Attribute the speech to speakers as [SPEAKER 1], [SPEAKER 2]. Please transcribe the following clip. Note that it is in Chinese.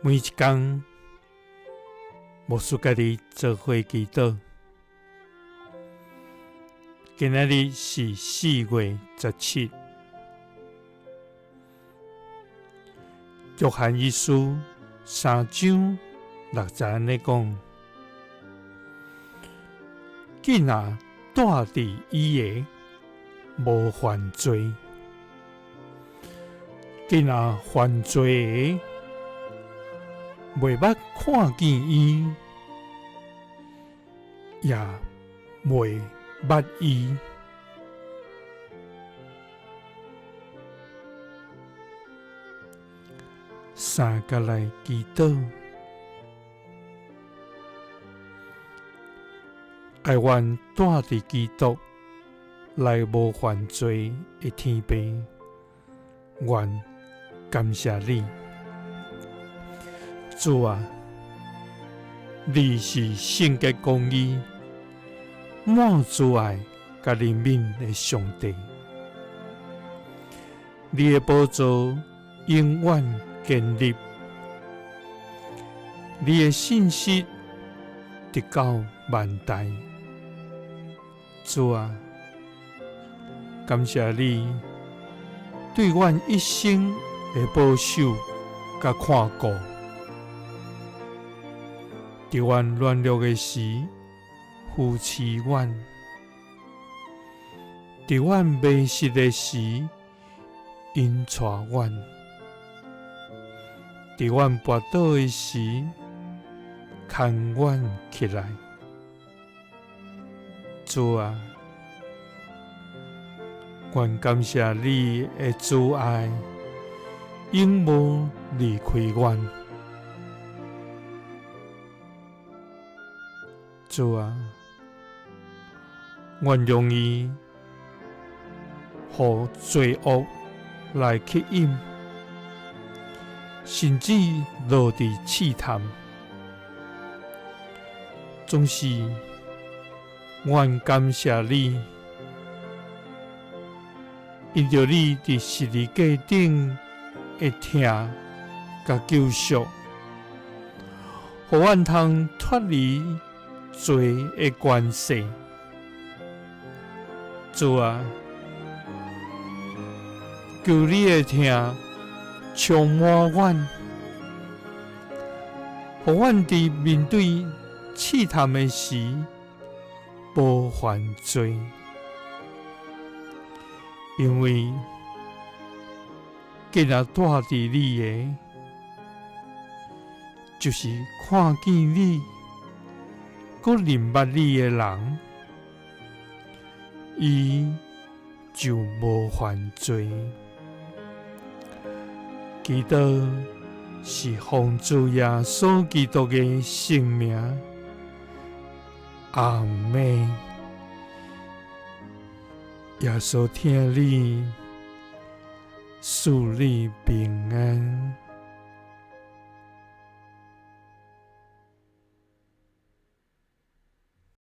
[SPEAKER 1] 每一天，牧师家己做伙祈祷。今仔日是4月17，约翰一書3章6節安尼講：囡仔住佇伊個，無犯罪；囡仔犯罪個，袂捌看見伊，也袂捌伊。三個來祈禱，愛願住佇基督內無犯罪的天父，願感謝你。主啊，你是聖潔公義、滿慈愛甲憐憫的上帝，你的寶座永遠建立，你的信實直到萬代。主啊，感謝你對阮一生的保守甲看顧。在阮軟弱的時，扶持阮；在阮迷失的時，引帶阮；在阮跌倒的時，牽阮起來。主啊，願感謝你的慈愛，永無離開阮。主啊，願容易予罪惡來吸引，甚至落佇試探，總是願感謝你，因着你佇十字架頂的疼甲救贖，予阮通脫離罪的關係。主啊，求你的疼充滿阮，予阮佇面對試探的時無犯罪，因為既然住佇你的，就是看見你閣認捌你的人，伊就無犯罪。祈禱是奉主耶穌基督的聖名，阿們。耶穌聽你，賜你平安。